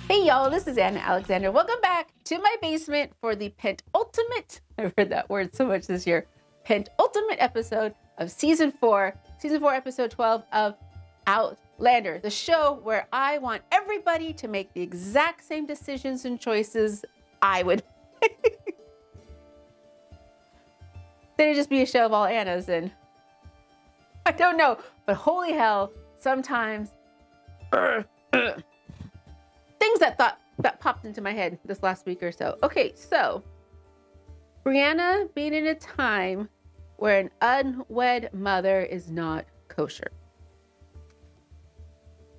Hey y'all, this is Alexandre. Welcome back to my basement for the penultimate, I've heard that word so much this year, penultimate episode of season 4, episode 12 of Outlander, the show where I want everybody to make the exact same decisions and choices I would. Then it'd just be a show of all Annas, and I don't know, but holy hell, sometimes things that popped into my head this last week or so. Okay, so Brianna being in a time where an unwed mother is not kosher.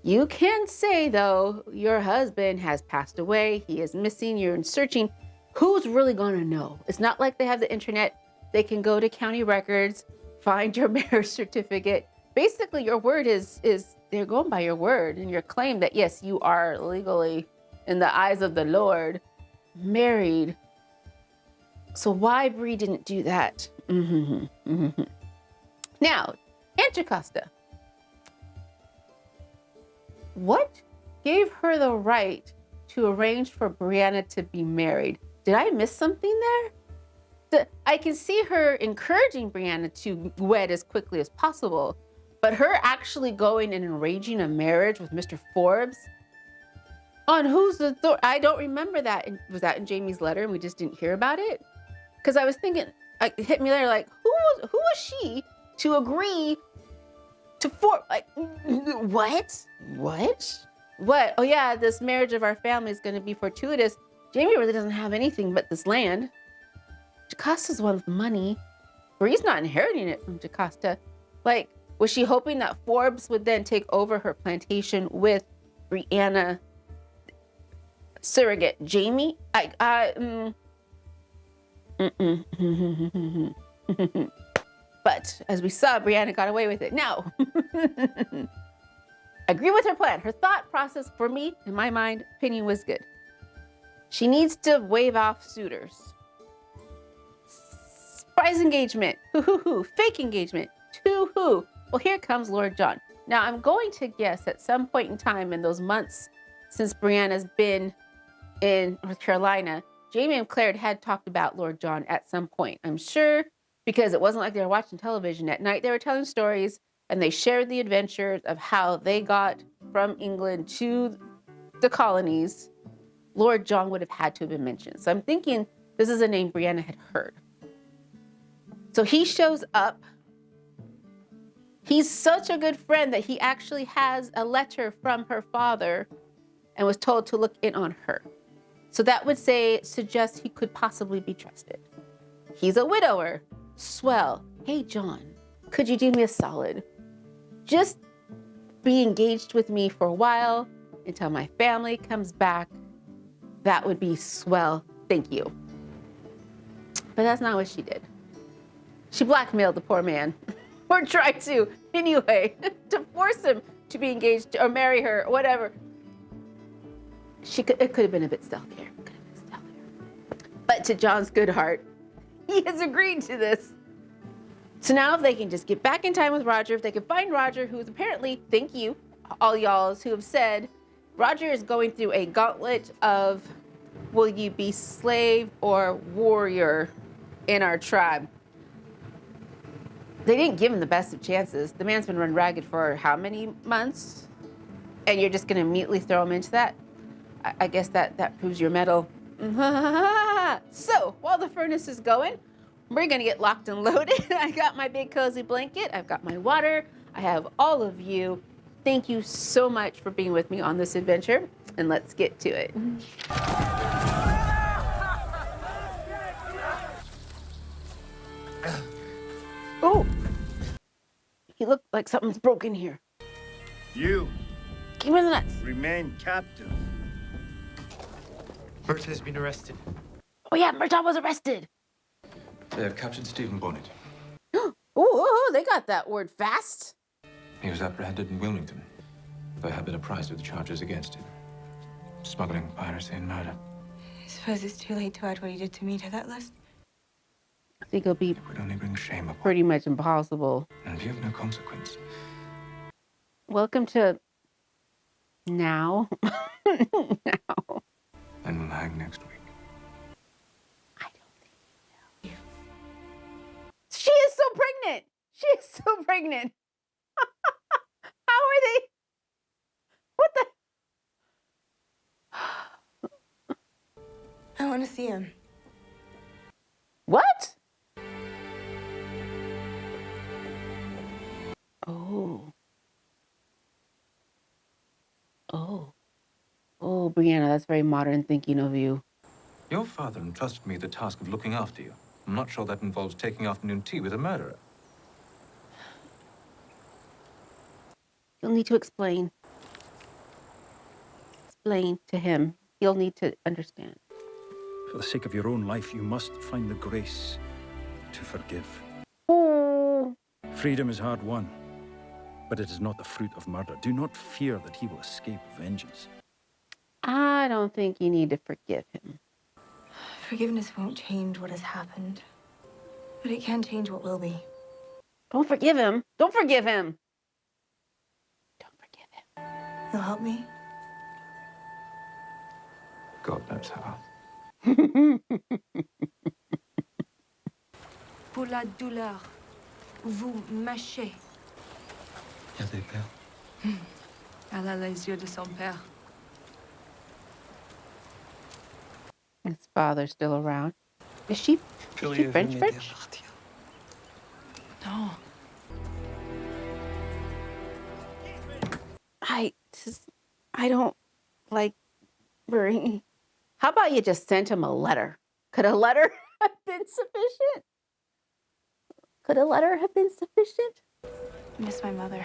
You can say, though, your husband has passed away, he is missing, you're searching. Who's really gonna know? It's not like they have the internet. They can go to county records, find your marriage certificate. Basically, your word is they're going by your word and your claim that, yes, you are legally, in the eyes of the Lord, married. So why Bree didn't do that? Now, Aunt Costa, what gave her the right to arrange for Brianna to be married? Did I miss something there? I can see her encouraging Brianna to wed as quickly as possible, but her actually going and arranging a marriage with Mr. Forbes, on whose authority? I don't remember that. Was that in Jamie's letter and we just didn't hear about it? Because I was thinking, it hit me later, like, who was she to agree to what? Oh yeah, this marriage of our family is going to be fortuitous. Jamie really doesn't have anything but this land. Jacosta's the one with the money. Bree's not inheriting it from Jacosta. Like, was she hoping that Forbes would then take over her plantation with Brianna, surrogate Jamie? But as we saw, Brianna got away with it. Now, agree with her plan. Her thought process, for me, in my mind, opinion, was good. She needs to wave off suitors. Surprise engagement. Fake engagement. Well, here comes Lord John. Now, I'm going to guess at some point in time in those months since Brianna's been in North Carolina, Jamie and Claire had talked about Lord John at some point. I'm sure, because it wasn't like they were watching television at night. They were telling stories and they shared the adventures of how they got from England to the colonies. Lord John would have had to have been mentioned. So I'm thinking this is a name Brianna had heard. So he shows up. He's such a good friend that he actually has a letter from her father and was told to look in on her. So that would suggest he could possibly be trusted. He's a widower. Swell. Hey, John, could you do me a solid? Just be engaged with me for a while until my family comes back. That would be swell. Thank you. But that's not what she did. She blackmailed the poor man, or tried to, anyway, to force him to be engaged or marry her, or whatever. It could have been a bit stealthier. But to John's good heart, he has agreed to this. So now if they can just get back in time with Roger, if they can find Roger, who's apparently, thank you, all y'alls who have said, Roger is going through a gauntlet of, will you be slave or warrior in our tribe? They didn't give him the best of chances. The man's been run ragged for how many months? And you're just going to immediately throw him into that? I guess that proves your mettle. So while the furnace is going, we're going to get locked and loaded. I got my big cozy blanket. I've got my water. I have all of you. Thank you so much for being with me on this adventure. And let's get to it. Oh, he looked like something's broken here. You Give me the nuts. remain captive. Mert has been arrested. Oh yeah, Murtaugh was arrested. They have captured Stephen Bonnet. Oh, they got that word fast. He was apprehended in Wilmington. There have been apprised of the charges against him. Smuggling, piracy, and murder. I suppose it's too late to add what he did to me to that list. I think it'll be It would only bring shame upon pretty much impossible. and be of no consequence. Welcome to Now. Now. And we'll hang next week. I don't think so. She is so pregnant. She is so pregnant. How are they? What the? I want to see him. What? Oh. Oh. Oh, Brianna, that's very modern thinking of you. Your father entrusted me the task of looking after you. I'm not sure that involves taking afternoon tea with a murderer. You'll need to explain. Explain to him. He'll need to understand. For the sake of your own life, you must find the grace to forgive. Oh. Freedom is hard won, but it is not the fruit of murder. Do not fear that he will escape vengeance. I don't think you need to forgive him. Forgiveness won't change what has happened, but it can change what will be. Don't forgive him. Don't forgive him. Don't forgive him. You'll help me? God knows how. Pour la douleur, vous mâchez. Il y a des pères. Elle a les yeux de son père. His father's still around. Is she French? No. I don't like Marie. How about you just send him a letter? Could a letter have been sufficient? Could a letter have been sufficient? I miss my mother.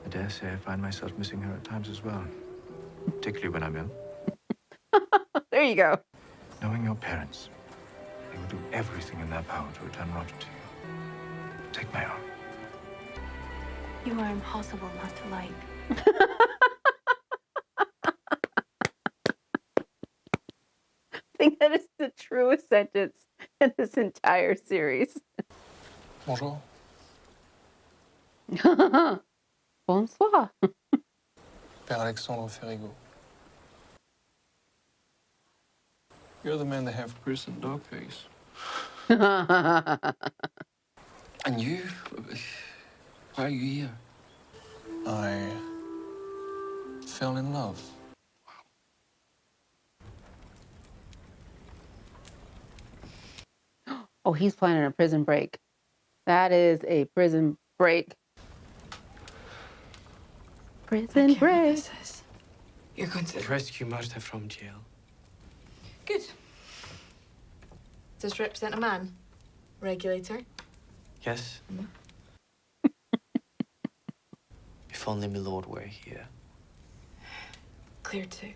I dare say I find myself missing her at times as well. Particularly when I'm ill. There you go. Knowing your parents, they will do everything in their power to return Roger to you. Take my arm. You are impossible not to like. I think that is the truest sentence in this entire series. Bonjour. Bonsoir. Père Alexandre Ferrigo. You're the man they have christened Dogface. And you? Why are you here? I fell in love. Oh, he's planning a prison break. That is a prison break. Prison break. This is. You're going to Rescue Martha from jail. Good. Does this represent a man? Regulator? Yes? If only my lord were here. Clear too.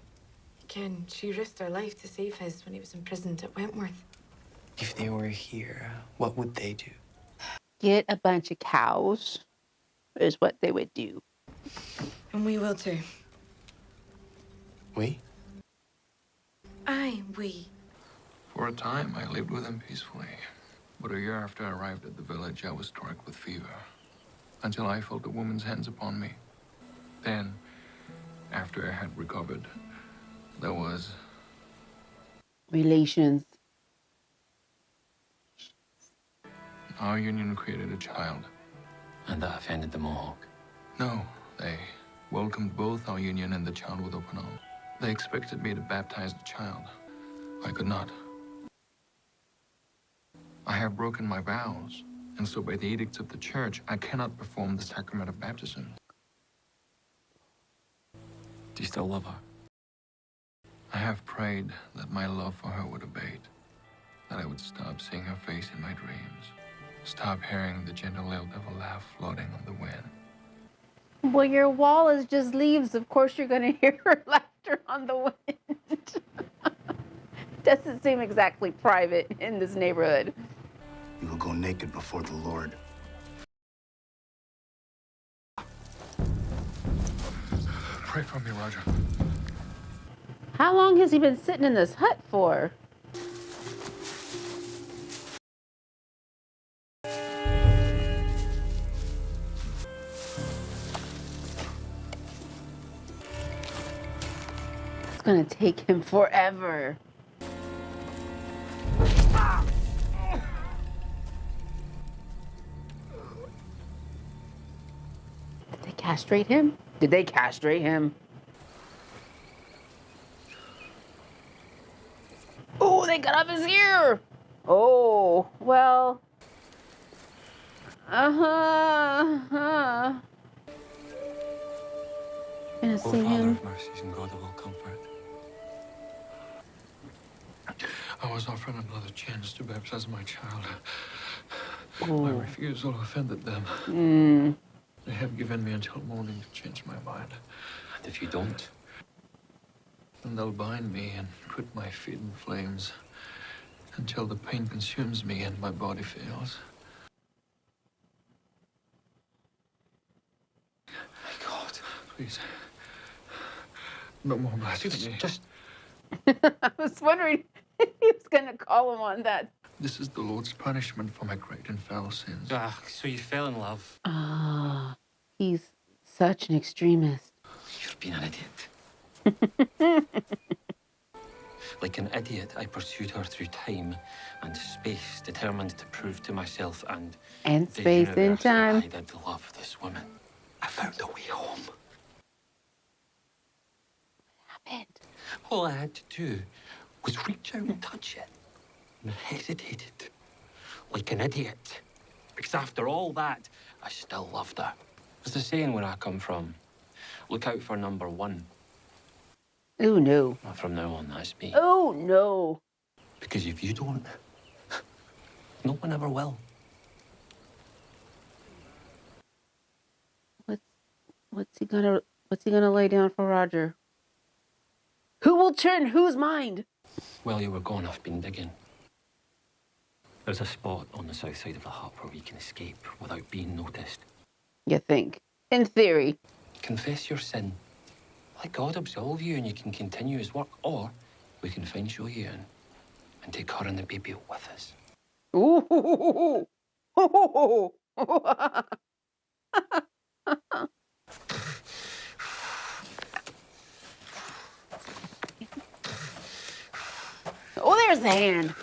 Again, she risked her life to save his when he was imprisoned at Wentworth. If they were here, what would they do? Get a bunch of cows is what they would do. And we will too. We? Aye, we. For a time, I lived with him peacefully. But a year after I arrived at the village, I was struck with fever. Until I felt a woman's hands upon me. Then, after I had recovered, there was... Relations. Our union created a child. And that offended the Mohawk. No, they welcomed both our union and the child with open arms. They expected me to baptize the child. I could not. I have broken my vows, and so by the edicts of the church, I cannot perform the sacrament of baptism. Do you still love her? I have prayed that my love for her would abate, that I would stop seeing her face in my dreams, stop hearing the gentle little devil laugh floating on the wind. Well, your wall is just leaves. Of course you're going to hear her laughter on the wind. Doesn't seem exactly private in this neighborhood. You will go naked before the Lord. Pray for me, Roger. How long has he been sitting in this hut for? It's gonna take him forever. Did they castrate him? Did they castrate him? Oh, they cut off his ear! Oh, well. Gonna O see Father him. of mercies and God of all comfort, I was offered another chance to baptize my child. My Oh. refusal offended them. Mm. They have given me until morning to change my mind. and if you don't, And they'll bind me and put my feet in flames until the pain consumes me and my body fails. my God, Please. No more blasphemy. just I was wondering if he was gonna call him on that. This is the Lord's punishment for my great and foul sins. so you fell in love. Ah, he's such an extremist. You've been an idiot. Like an idiot, I pursued her through time and space, determined to prove to myself and And the space and universe time. that I did love this woman. I found a way home. Happened. All I had to do was reach out and touch it. And I hesitated. Like an idiot. Because after all that, I still loved her. There's the saying where I come from. Look out for number one. Oh no. Well, from now on, that's me. Oh no. Because if you don't, no one ever will. What's he gonna lay down for Roger? Who will turn whose mind? While you were gone, I've been digging. There's a spot on the south side of the hut where we can escape without being noticed. You think? In theory. Confess your sin. Let God absolve you and you can continue his work. Or we can find Shoyun and take her and the baby with us. Ooh. Oh, there's the hand.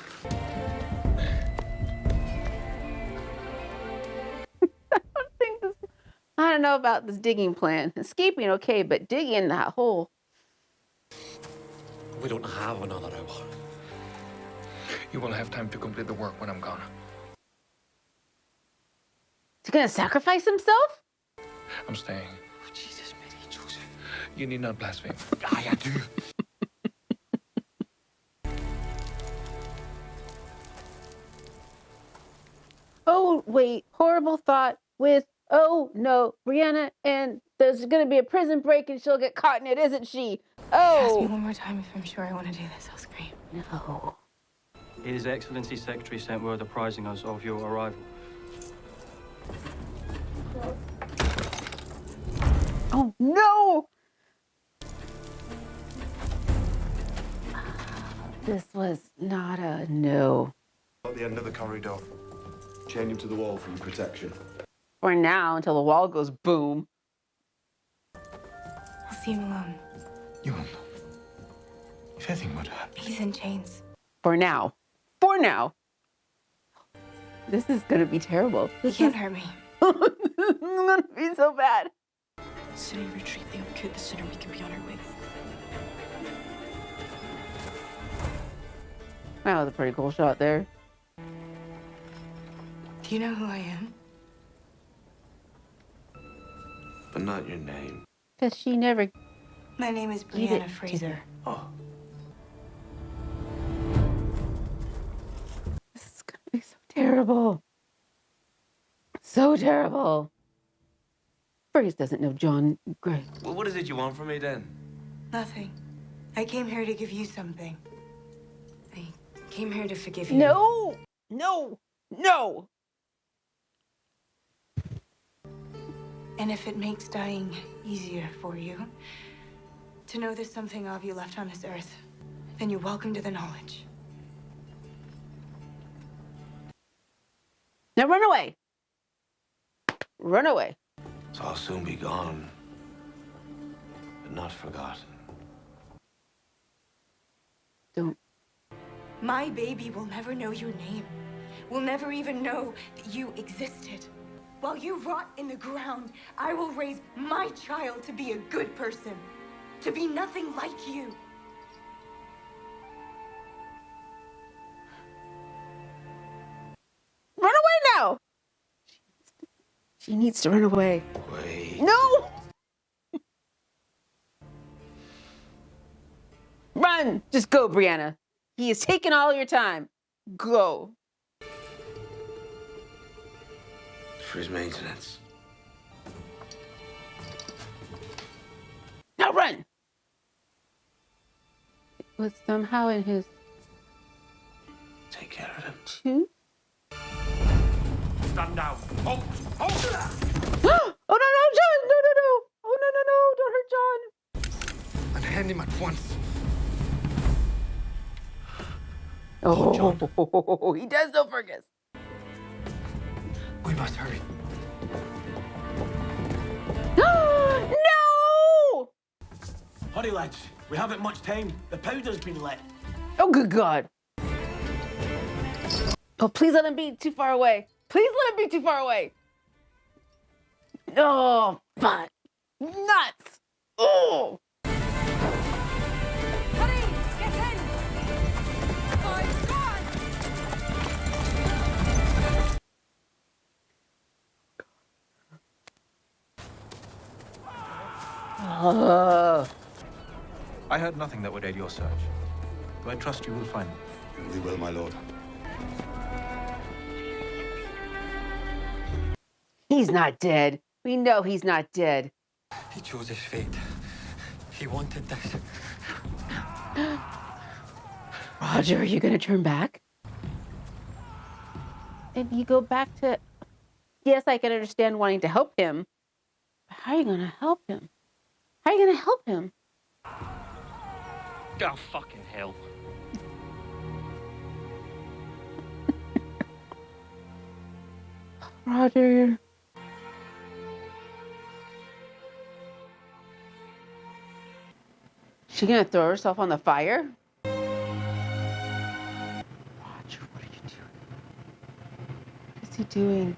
I don't know about this digging plan. Escaping, okay, but digging that hole. We don't have another hour. You will have time to complete the work when I'm gone. Is he gonna sacrifice himself? I'm staying. Oh, Jesus, Mary, Joseph. You need not blaspheme. I do. Oh, wait. Horrible thought with, oh, no, Brianna, and there's going to be a prison break and she'll get caught in it, isn't she? Ask me Oh. one more time if I'm sure I want to do this. I'll scream. No. His Excellency's secretary sent word apprising us of your arrival. Oh, no. This was not a no. At the end of the corridor. Chain him to the wall for your protection. For now, until the wall goes boom. I'll see him alone. You will not. If anything were to happen. He's in chains. For now. For now. This is going to be terrible. He can't hurt me. It's going to be so bad. The sooner you retreat the Outcoot, the sooner we can be on our way. That was a pretty cool shot there. Do you know who I am? But not your name. Because she never... My name is Give it Brianna to Fraser. Oh. This is going to be so terrible. So terrible. Fergus doesn't know John Gray. Well, what is it you want from me then? Nothing. I came here to give you something. I came here to forgive you. No! No! No! And if it makes dying easier for you, to know there's something of you left on this earth, then you're welcome to the knowledge. Now run away! Run away. So I'll soon be gone. But not forgotten. Don't. My baby will never know your name. Will never even know that you existed. While you rot in the ground, I will raise my child to be a good person. To be nothing like you. Run away now! She needs to run away. Wait. No! Run! Just go, Brianna. He has taken all your time. Go. For his maintenance. Now run! It was somehow in his Take care of him. tooth? Stand down. Oh, oh! Oh, no, no, John! No, no, no! Oh, no, no, no! Don't hurt John! And hand him at once. Oh, he does know Fergus. We must hurry. No! Hurry, lads. We haven't much time. The powder's been lit. Oh, good God. Oh, please let him be too far away. Please let him be too far away. Oh, fuck. Nuts. Oh. Hurry! Get in! Oh, God! I heard nothing that would aid your search. Do I trust you will find him? We will, my lord. He's not dead. We know he's not dead. He chose his fate. He wanted this. Roger, are you going to turn back? And you go back to... Yes, I can understand wanting to help him. But how are you going to help him? How are you going to help him? Oh, fucking hell. Roger. She gonna throw herself on the fire? Roger, what are you doing? What is he doing?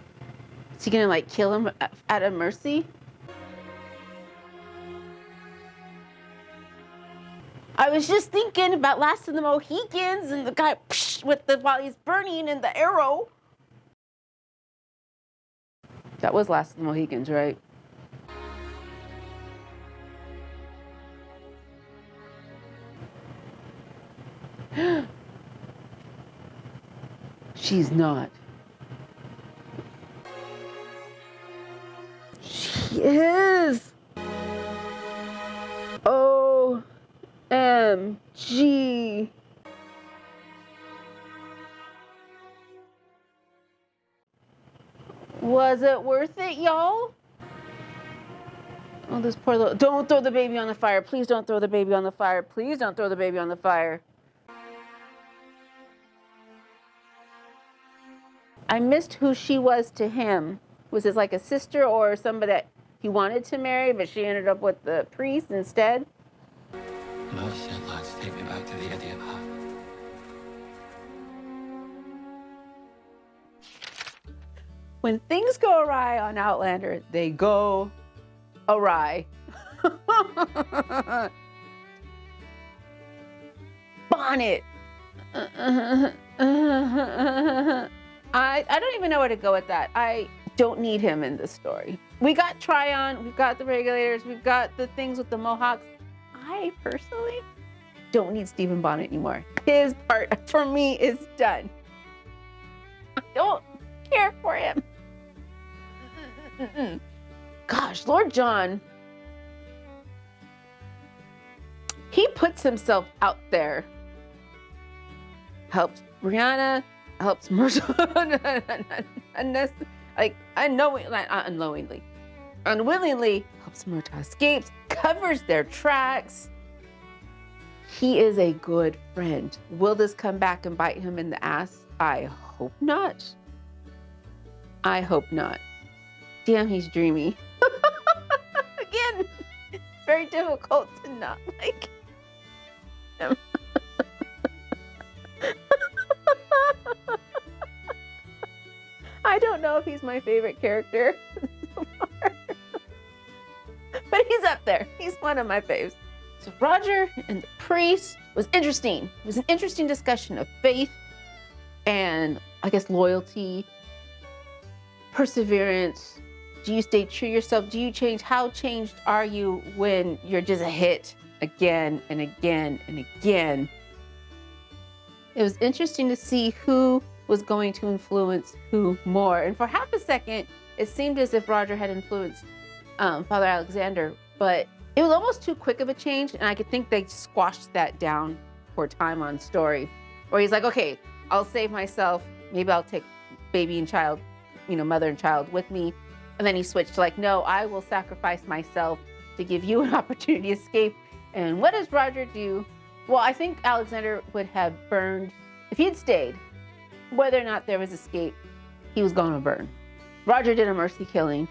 Is he gonna like kill him out of mercy? I was just thinking about Last of the Mohicans and the guy with the while he's burning and the arrow. That was Last of the Mohicans, right? She's not. She is. OMG. Was it worth it, y'all? Oh, this poor little... Don't throw the baby on the fire. Please don't throw the baby on the fire. Please don't throw the baby on the fire. I missed who she was to him. Was it like a sister or somebody that he wanted to marry, but she ended up with the priest instead? Another said, lads, take me back to the idiot hut. When things go awry on Outlander, they go awry. Bonnet. I don't even know where to go with that. I don't need him in this story. We got Tryon, we've got the regulators, we've got the things with the Mohawks. I personally don't need Stephen Bonnet anymore. His part for me is done. I don't care for him. Gosh, Lord John, he puts himself out there. Helps Brianna, helps Murtaugh, like unwillingly, helps Murtaugh escapes, covers their tracks. He is a good friend. Will this come back and bite him in the ass? I hope not. I hope not. Damn, he's dreamy. Again, it's very difficult to not like him. don't know if he's my favorite character so far. But he's up there. He's one of my faves. So Roger and the priest was interesting. It was an interesting discussion of faith and, I guess, loyalty, perseverance. Do you stay true to yourself? Do you change? How changed are you when you're just a hit again and again and again? It was interesting to see who was going to influence who more. And for half a second, it seemed as if Roger had influenced Father Alexander, but it was almost too quick of a change. And I could think they squashed that down for time on story, where he's like, okay, I'll save myself. Maybe I'll take baby and child, mother and child with me. And then he switched to like, no, I will sacrifice myself to give you an opportunity to escape. And what does Roger do? Well, I think Alexander would have burned, if he had stayed, whether or not there was escape, he was going to burn. Roger did a mercy killing.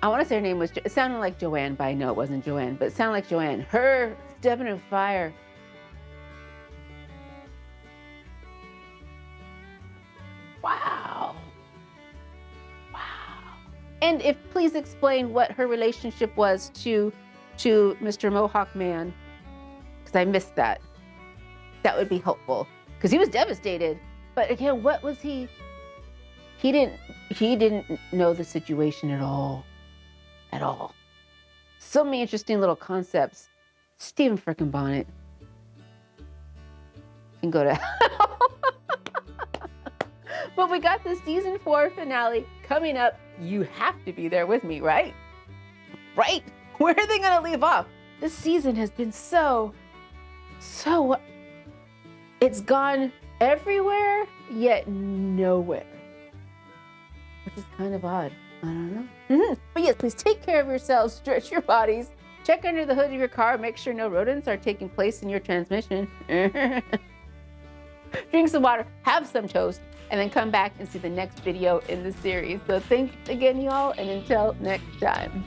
I want to say her name was, it sounded like Joanne, but I know it wasn't Joanne, but it sounded like Joanne. Her stepping in fire. Wow. Wow. And please explain what her relationship was to Mr. Mohawk Man, because I missed that. That would be helpful, because he was devastated. But again, what was he? He didn't know the situation at all. At all. So many interesting little concepts. Stephen frickin' Bonnet can go to hell. But we got the season 4 finale coming up. You have to be there with me, right? Right? Where are they going to leave off? This season has been so, it's gone everywhere, yet nowhere. Which is kind of odd. I don't know. But yes, please take care of yourselves, stretch your bodies, check under the hood of your car, make sure no rodents are taking place in your transmission. Drink some water, have some toast, and then come back and see the next video in the series. So thanks again, y'all, and until next time.